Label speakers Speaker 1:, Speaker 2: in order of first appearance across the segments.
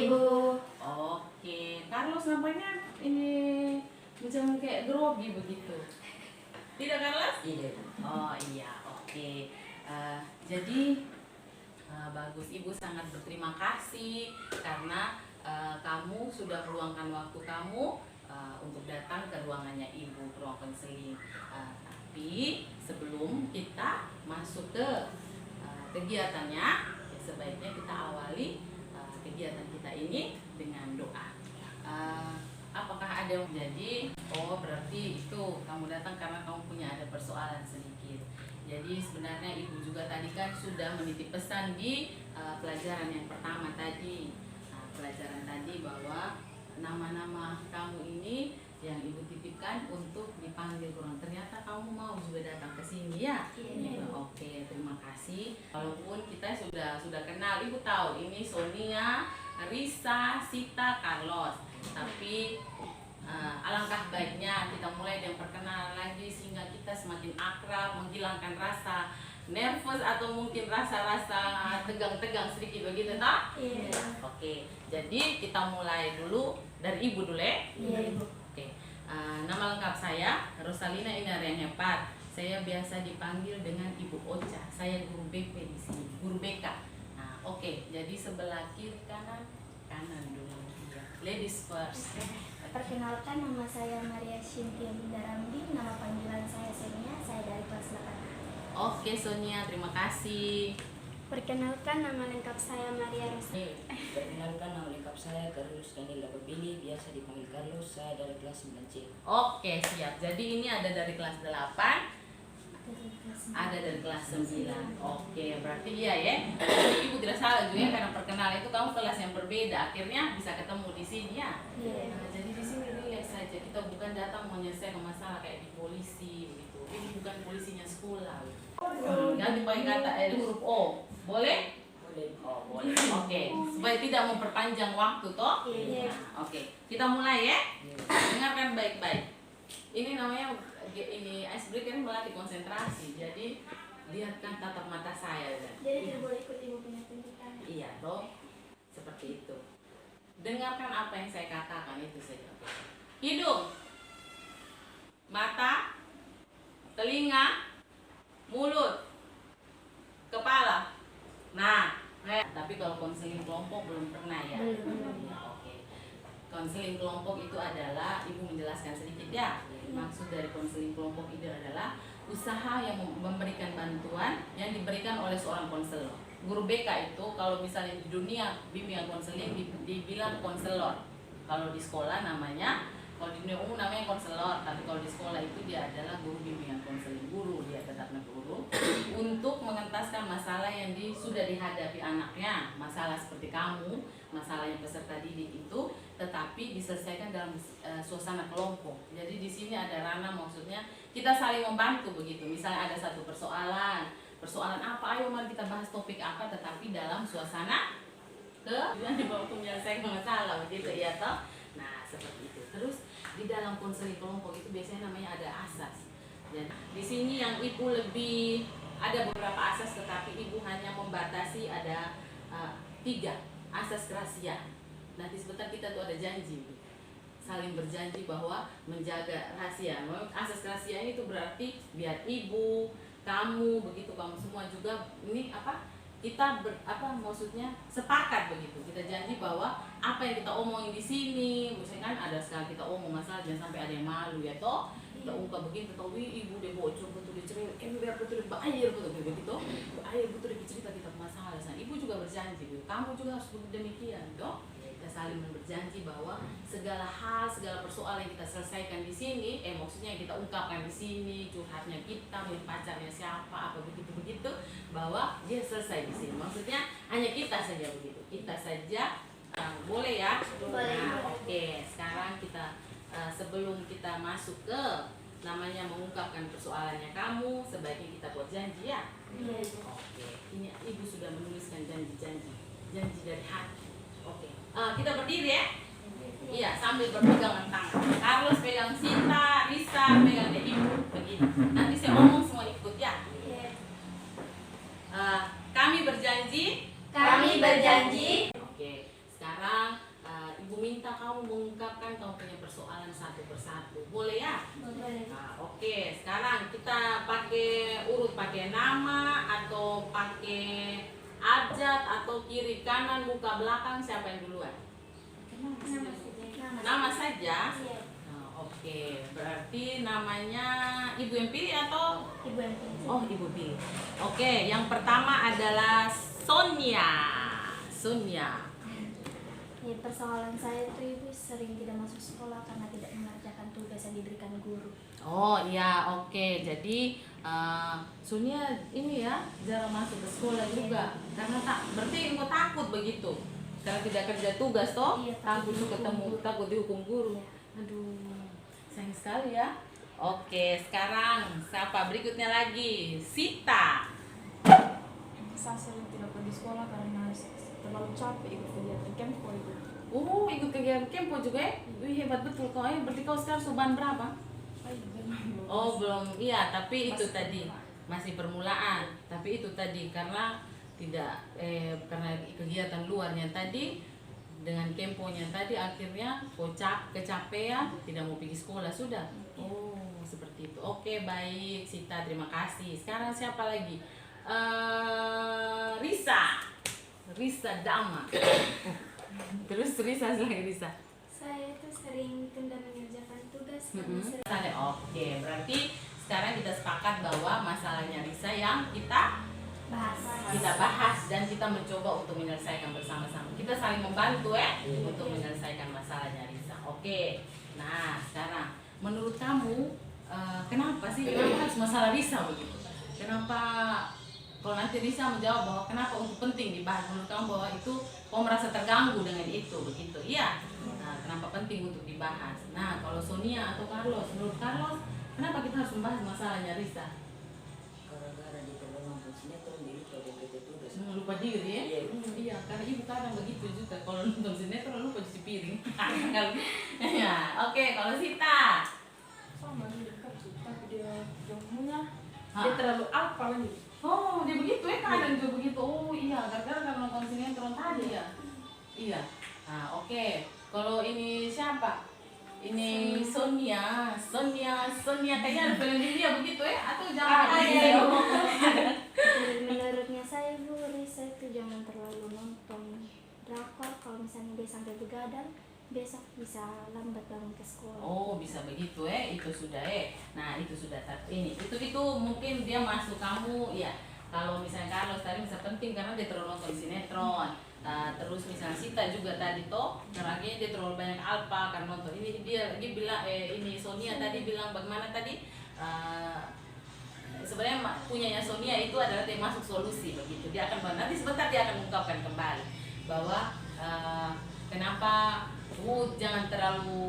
Speaker 1: Ibu.
Speaker 2: Oke, Carlos nampaknya ini macam kayak grogi begitu. Tidak, Carlos?
Speaker 1: Iya.
Speaker 2: Oh iya, oke. Jadi bagus, Ibu sangat berterima kasih karena kamu sudah meluangkan waktu kamu untuk datang ke ruangannya Ibu, ke ruang konseling. Tapi sebelum kita masuk ke kegiatannya, ya sebaiknya kita awali kegiatan kita ini dengan doa. Apakah ada yang jadi? Oh, berarti itu kamu datang karena kamu punya ada persoalan sedikit. Jadi sebenarnya Ibu juga tadi kan sudah menitip pesan di pelajaran yang pertama tadi. Pelajaran tadi bahwa nama-nama kamu ini yang Ibu titipkan untuk dipanggil kurang. Ternyata kamu mau juga datang ke sini ya?
Speaker 1: Iya.
Speaker 2: Oke, terima kasih. Walaupun kita sudah kenal, Ibu tahu ini Sonia, Risa, Sita, Carlos. Tapi alangkah baiknya kita mulai dengan perkenalan lagi sehingga kita semakin akrab, menghilangkan rasa nervous atau mungkin rasa-rasa tegang-tegang sedikit begitu tak?
Speaker 1: Iya.
Speaker 2: Oke, jadi kita mulai dulu dari Ibu dulu ya.
Speaker 1: Iya, Ibu.
Speaker 2: Oke, nama lengkap saya Rosalina Inara yang hebat. Saya biasa dipanggil dengan Ibu Ocha. Saya guru BP di sini, guru BK. Nah, oke, jadi sebelah kiri kanan dulu. Ya. Ladies first.
Speaker 1: Perkenalkan, nama saya Maria Cynthia Dinda Ramdi, nama panggilan saya Sonia, saya dari kelas 8.
Speaker 2: Oke, Sonia, terima kasih.
Speaker 1: Perkenalkan, nama lengkap saya Maria Rosa.
Speaker 3: Perkenalkan, nama lengkap saya Carlos Daniel Lababili, biasa dipanggil Carlos, saya dari kelas 9C.
Speaker 2: Oke, siap. Jadi ini ada dari kelas 8, ada dari kelas 9. Oke, berarti iya ya. Jadi Ibu tidak salah juga ya, karena perkenalan itu kamu kelas yang berbeda. Akhirnya bisa ketemu di sini ya.
Speaker 1: Iya.
Speaker 2: Nah, jadi di sini relax saja. Kita bukan datang menyelesaikan masalah kayak di polisi gitu. Ini bukan polisinya sekolah. Ganti pakai kata huruf O. Boleh?
Speaker 3: Boleh.
Speaker 2: Oh, boleh. Oke, supaya tidak memperpanjang waktu toh.
Speaker 1: Iya.
Speaker 2: Nah, oke, kita mulai ya. Dengarkan baik-baik. Ini namanya icebreaker melatih konsentrasi. Jadi lihatkan tatap mata saya.
Speaker 1: Jadi tidak boleh ikut Ibu punya tuntutan.
Speaker 2: Iya toh, seperti itu. Dengarkan apa yang saya katakan itu saja. Hidung, mata, telinga, mulut, kepala. Nah, tapi kalau konseling kelompok belum pernah ya.
Speaker 1: Belum.
Speaker 2: Ya, oke. Konseling kelompok itu adalah, Ibu menjelaskan sedikit ya. Maksud dari konseling kelompok itu adalah usaha yang memberikan bantuan yang diberikan oleh seorang konselor. Guru BK itu kalau misalnya di dunia bimbingan konseling dibilang konselor. Kalau di sekolah namanya, kalau di dunia umum namanya konselor, tapi kalau di sekolah itu dia adalah guru bimbingan konseling, guru, dia tetapnya guru untuk mengentaskan masalah yang sudah dihadapi anaknya, masalah seperti kamu, masalah yang peserta didik itu, tetapi diselesaikan dalam suasana kelompok. Jadi di sini ada ranah, maksudnya kita saling membantu begitu. Misalnya ada satu persoalan apa, ayo mari kita bahas topik apa, tetapi dalam suasana yang dibawa menyelesaikan masalah begitu ya toh. Nah, seperti itu. Terus di dalam konseling kelompok itu biasanya namanya ada asas. Dan di sini yang Ibu lebih ada beberapa asas, tetapi Ibu hanya membatasi ada 3 asas kerahasiaan. Nanti sebentar kita tuh ada janji, saling berjanji bahwa menjaga rahasia. Asas kerahasiaan itu berarti biar Ibu, kamu begitu, kamu semua juga ini kita maksudnya sepakat begitu. Kita janji bahwa apa yang kita omongin di sini, misalnya kan ada sekali kita omong masalah, jangan sampai ada yang malu ya toh. Kita ungkap begini, tahu Ibu deh bocor betul dicerita, biar betul air betul begitu, air betul dicerita kita masalah. Nah, Ibu juga berjanji, kamu juga harus demikian toh. Kita saling berjanji bahwa segala hal, segala persoalan yang kita selesaikan di sini, maksudnya yang kita ungkapkan di sini, curhatnya kita, pacarnya siapa, apa begitu, bahwa dia selesai di sini. Maksudnya hanya kita saja begitu, kita saja. Boleh ya?
Speaker 1: Boleh.
Speaker 2: Nah, oke, sekarang kita sebelum kita masuk ke namanya mengungkapkan persoalannya kamu, sebaiknya kita buat janji ya.
Speaker 1: Iya.
Speaker 2: Oke, ini Ibu sudah menuliskan janji dari hati. Oke, kita berdiri ya. Iya, sambil berpegangan tangan. Carlos pegang Sita, Risa pegang Ibu, begini. Nanti saya ngomong semua ikut ya.
Speaker 1: Iya.
Speaker 2: Kami berjanji.
Speaker 1: Kami berjanji.
Speaker 2: Oke, sekarang sekarang ibu minta kamu mengungkapkan kamu punya persoalan satu persatu. Boleh ya?
Speaker 1: Boleh.
Speaker 2: Nah, oke, sekarang kita pakai urut, pakai nama atau pakai abjad atau kiri kanan muka belakang, siapa yang duluan?
Speaker 1: Nama saja.
Speaker 2: Nama saja.
Speaker 1: Iya.
Speaker 2: Nah, oke, berarti namanya ibu yang pilih atau?
Speaker 1: Ibu yang pilih.
Speaker 2: Oh, ibu pilih. Oke, yang pertama adalah Sonia. Sonia.
Speaker 1: Ya, persoalan saya itu ibu sering tidak masuk sekolah karena tidak mengerjakan tugas yang diberikan guru.
Speaker 2: Oh iya, oke. Jadi Sonia ini ya jarang masuk ke sekolah juga karena berarti ibu takut begitu karena tidak kerja tugas toh.
Speaker 1: Iya,
Speaker 2: takut
Speaker 1: takut
Speaker 2: ketemu,
Speaker 1: dihukum guru.
Speaker 2: takut dihukum guru.
Speaker 1: Iya.
Speaker 2: Aduh, sayang sekali ya. Oke, sekarang siapa berikutnya lagi? Sita.
Speaker 4: Saya sering tidak pergi sekolah karena terlalu capek ikut kegiatan kempo itu.
Speaker 2: Ikut kegiatan Kempo juga ya? Wih, hebat betul kau ya. Berarti kau sekarang suban berapa? Oh, belum. Iya, tapi itu tadi masih permulaan. Tapi itu tadi karena tidak karena kegiatan luarnya tadi dengan Kemponya tadi akhirnya kecapean, tidak mau pergi sekolah sudah. Oh, seperti itu. Oke, baik Sita, terima kasih. Sekarang siapa lagi? Risa. Risa Dama. Terus Risa lagi Risa.
Speaker 1: Saya itu sering tunda mengerjakan tugas karena sering
Speaker 2: Oke, berarti sekarang kita sepakat bahwa masalahnya Risa yang kita bahas dan kita mencoba untuk menyelesaikan bersama-sama. Kita saling membantu ya untuk menyelesaikan masalahnya Risa. Oke. Nah, sekarang menurut kamu kenapa harus masalah Risa begitu? Kenapa kalau nanti Risa menjawab bahwa kenapa untuk penting dibahas, menurut kamu bahwa itu kau merasa terganggu dengan itu begitu? Iya. Nah, kenapa penting untuk dibahas? Nah, kalau Sonia atau Carlos, menurut Carlos kenapa kita harus membahas masalahnya Risa?
Speaker 3: Gara-gara di dalam nonton sinetron dia lupa dia kerja tugas.
Speaker 2: Lupa diri ya?
Speaker 3: Iya.
Speaker 2: Iya, karena ibu kadang begitu juga kalau nonton sinetron lupa cuci piring. Ya, oke, kalau Sita.
Speaker 4: Sama dekat sih, tapi dia ilmunya
Speaker 2: Hah?
Speaker 4: dia terlalu apa lagi?
Speaker 2: Oh, dia begitu ya, kadang juga begitu. Oh iya, gara-gara karena nonton sinetron tadi ya. Iya. Nah, oke. Kalau ini siapa? Ini Sonia. Kayaknya ada film India begitu ya? Atau jangan?
Speaker 1: menurutnya saya Bu Risa itu jangan terlalu nonton drakor. Kalau misalnya dia sampai begadang, besok bisa lambat bangun ke sekolah.
Speaker 2: Oh, bisa begitu ya? Itu sudah ya. Nah, itu sudah ini. Itu mungkin dia masuk kamu ya. Kalau misalnya Carlos tadi bisa penting karena dia terlalu nonton sinetron. Terus misalnya Sita juga tadi toh, karena dia terlalu banyak alpa karena nonton ini. Dia lagi bilang ini Sonia tadi bilang bagaimana tadi? Sebenarnya punyanya Sonia itu adalah dia masuk solusi begitu. Dia akan nanti sebentar dia akan mengungkapkan kembali bahwa kenapa jangan terlalu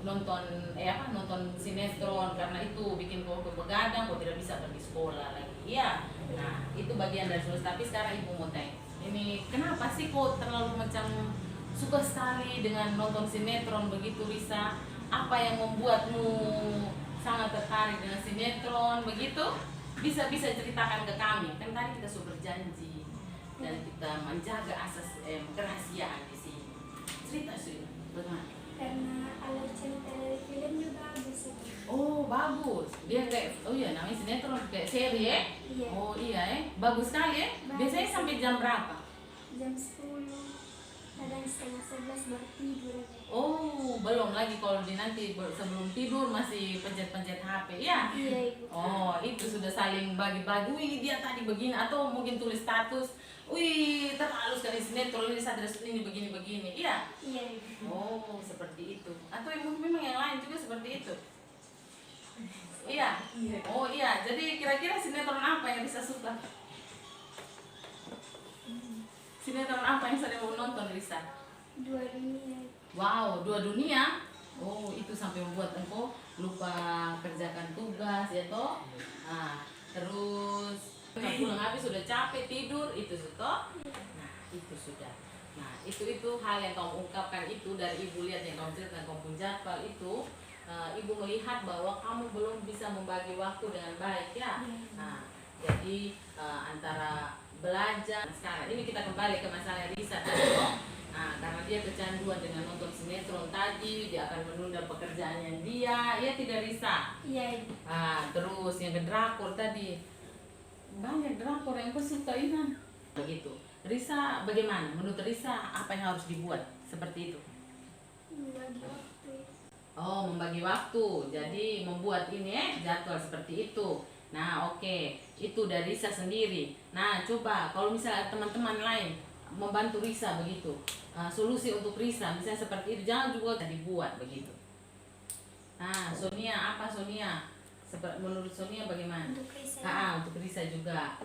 Speaker 2: nonton sinetron karena itu bikin kau begadang, kau tidak bisa pergi sekolah lagi. Iya. Nah, itu bagian dari solusi. Tapi sekarang ibu mau tanya, ini kenapa sih kok terlalu macam suka sekali dengan nonton sinetron begitu Risa? Apa yang membuatmu sangat tertarik dengan sinetron begitu? Bisa ceritakan ke kami. Kan tadi kita sudah berjanji dan kita menjaga asas kerahasiaan di sini. Cerita sih, bagaimana?
Speaker 1: Karena alur cerita dari film juga bagus itu.
Speaker 2: Oh, bagus. Dia kayak namanya sinetron kayak seri ya?
Speaker 1: Iya.
Speaker 2: Oh iya bagus sekali ya.
Speaker 1: Bagus.
Speaker 2: Biasanya sampai jam berapa?
Speaker 1: Jam 10, kadang setengah 11 baru tidur aja.
Speaker 2: Oh, belum lagi kalau nanti sebelum tidur masih pencet-pencet HP ya?
Speaker 1: Iya Ibu.
Speaker 2: Oh, itu sudah saling bagi-bagi. Wih, dia tadi begini atau mungkin tulis status. Wih, terlalu sekali sinetron ini sadar ini begini-begini. Iya.
Speaker 1: Iya Ibu.
Speaker 2: Oh, seperti itu. Atau memang yang lain juga seperti itu. Iya. Oh iya. Jadi kira-kira sinetron apa yang bisa suka? Sinetron apa yang sering mau nonton Risa?
Speaker 1: Dua dunia.
Speaker 2: Wow, Dua Dunia. Oh, itu sampai membuat engkau lupa kerjakan tugas ya toh. Nah, terus pulang habis sudah capek tidur itu toh. Nah, itu sudah. Nah, itu hal yang kamu ungkapkan itu dari ibu lihat yang kamu ceritakan kamu pun jadwal itu. Ibu melihat bahwa kamu belum bisa membagi waktu dengan baik ya. Nah, jadi antara belajar sekarang ini kita kembali ke masalah Risa tadi. Nah, karena dia kecanduan dengan nonton sinetron tadi, dia akan menunda pekerjaannya dia tidak Risa.
Speaker 1: Iya, Ibu.
Speaker 2: Terus yang ke drakor tadi, banyak drakor yang kau suka Inan. Begitu. Risa bagaimana? Menurut Risa apa yang harus dibuat seperti itu?
Speaker 1: Membagi waktu.
Speaker 2: Oh, membagi waktu. Jadi membuat ini jadwal seperti itu. Nah, oke. Itu dari Risa sendiri. Nah, coba kalau misalnya teman-teman lain membantu Risa begitu. Solusi untuk Risa misalnya seperti itu, jangan juga dibuat begitu. Nah, Sonia, apa Sonia? Menurut Sonia bagaimana?
Speaker 1: Untuk Risa.
Speaker 2: Untuk Risa juga.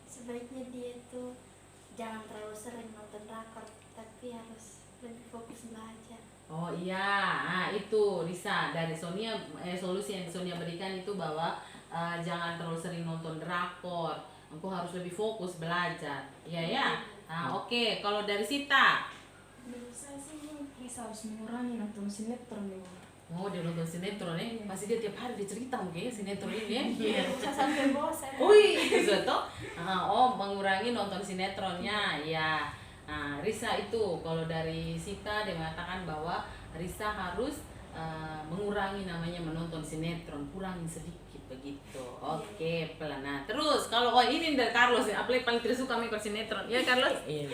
Speaker 1: Sebaiknya dia tuh jangan terlalu sering nonton drakor, tapi harus lebih fokus belajar.
Speaker 2: Oh iya, itu Risa dari Sonia, solusi yang Sonia berikan itu bahwa jangan terlalu sering nonton drakor, engkau harus lebih fokus belajar. Iya ya. Nah, oke. Kalau dari Sita,
Speaker 4: Menurut saya sih Risa harus mengurangi nonton sinetron ya.
Speaker 2: mau dia nonton sinetron pasti dia tiap hari dia cerita mungkin sinetron ini ya.
Speaker 1: Bisa sampai bosan.
Speaker 2: Wih, gitu. Mengurangi nonton sinetronnya, ya. Nah, Risa itu kalau dari Sita dia mengatakan bahwa Risa harus mengurangi namanya menonton sinetron, kurangi sedikit begitu. Oke, pelan. Nah, terus kalau ini dari Carlos, apalagi paling tidak suka mengikut sinetron, ya Carlos?
Speaker 3: Iya.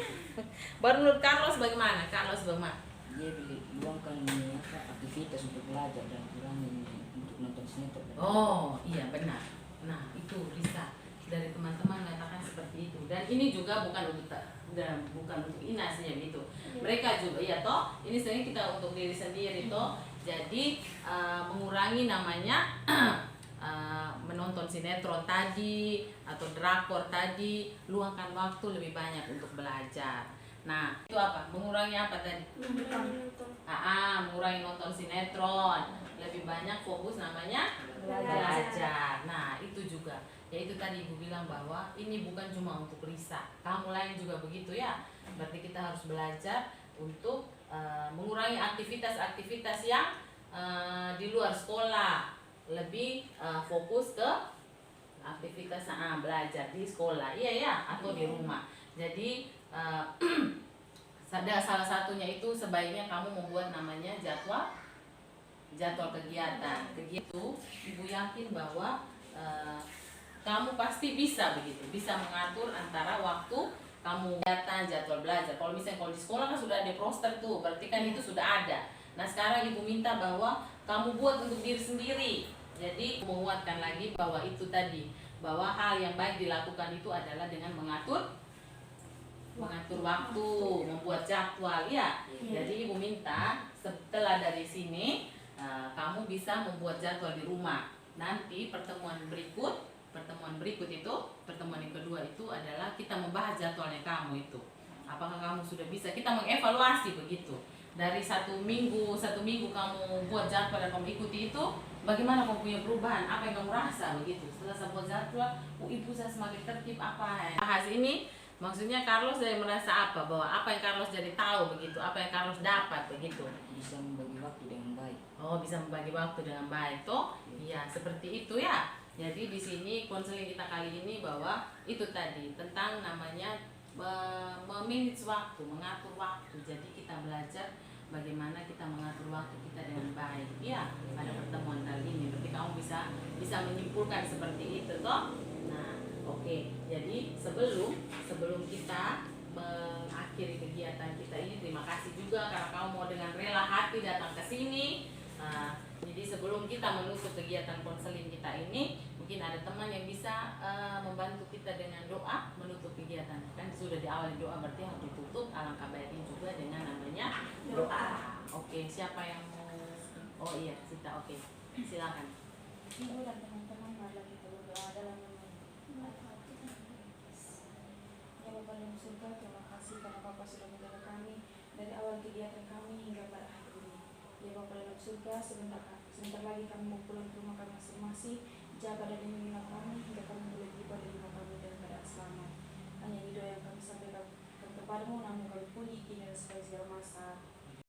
Speaker 2: Baru menurut Carlos bagaimana? Carlos bagaimana?
Speaker 3: Dia luangkan aktivitas untuk belajar dan kurangi untuk nonton sinetron.
Speaker 2: Oh, iya benar. Nah, itu Risa dari teman-teman mengatakan seperti itu. Dan ini juga bukan untuk Inas ya gitu. Mereka juga ya toh. Ini sebenarnya kita untuk diri sendiri toh. Jadi mengurangi namanya menonton sinetron tadi atau drakor tadi, luangkan waktu lebih banyak untuk belajar. Nah, itu apa? Mengurangi apa tadi? Mengurangi nonton sinetron, lebih banyak fokus namanya belajar. Nah, itu juga. Ya itu tadi Ibu bilang bahwa ini bukan cuma untuk Risa, kamu lain juga begitu ya. Berarti kita harus belajar untuk mengurangi aktivitas-aktivitas yang di luar sekolah, lebih fokus ke aktivitas belajar di sekolah, iya ya, atau di rumah. Jadi salah satunya itu sebaiknya kamu membuat namanya jadwal kegiatan. Begitu, Ibu yakin bahwa kamu pasti bisa begitu, bisa mengatur antara waktu kamu kegiatan jadwal belajar. Kalau misalnya di sekolah kan sudah ada roster tuh, berarti kan itu sudah ada. Nah sekarang Ibu minta bahwa kamu buat untuk diri sendiri. Jadi menguatkan lagi bahwa itu tadi, bahwa hal yang baik dilakukan itu adalah dengan mengatur waktu, membuat jadwal ya. Jadi Ibu minta setelah dari sini kamu bisa membuat jadwal di rumah. Nanti pertemuan yang kedua itu adalah kita membahas jadwalnya kamu itu. Apakah kamu sudah bisa? Kita mengevaluasi begitu. Dari satu minggu kamu buat jadwal dan kamu ikuti itu, bagaimana kamu punya perubahan? Apa yang kamu rasa begitu? Setelah saya buat jadwal, ibu saya semakin tertib apa? Bahas ini maksudnya Carlos dari merasa apa? Bahwa apa yang Carlos jadi tahu begitu? Apa yang Carlos dapat begitu?
Speaker 3: Bisa membagi waktu dengan baik.
Speaker 2: Oh, bisa membagi waktu dengan baik toh? Iya, seperti itu ya. Jadi di sini konseling kita kali ini bahwa itu tadi tentang namanya memanage waktu, mengatur waktu. Jadi kita belajar bagaimana kita mengatur waktu kita dengan baik. Ya, pada pertemuan kali ini berarti kamu bisa menyimpulkan seperti itu toh. Nah, oke. Jadi sebelum kita mengakhiri kegiatan kita ini, terima kasih juga karena kamu mau dengan rela hati datang ke sini. Jadi sebelum kita menutup kegiatan konseling kita ini, mungkin ada teman yang bisa membantu kita dengan doa menutup kegiatan. Kan sudah diawali doa, berarti harus ditutup. Alangkah baiknya juga dengan namanya doa. Oke, siapa yang mau? Oh iya, Sita. Oke, silakan.
Speaker 4: Ibu dan teman-teman, marilah kita berdoa dalam nama Ya Bapa yang surga, terima kasih karena Bapak sudah menjaga kami dari awal kegiatan kami hingga pada hari ini. Ya Bapa dalam surga, sebentar lagi kami mau pulang ke rumah kami masing-masing. Jaga dan lindungilah kami hingga kami boleh tiba di rumah kami dalam keadaan selamat. Hanya ini doa yang kami sampaikan kepadamu, namun kami puji kini dan segala masa.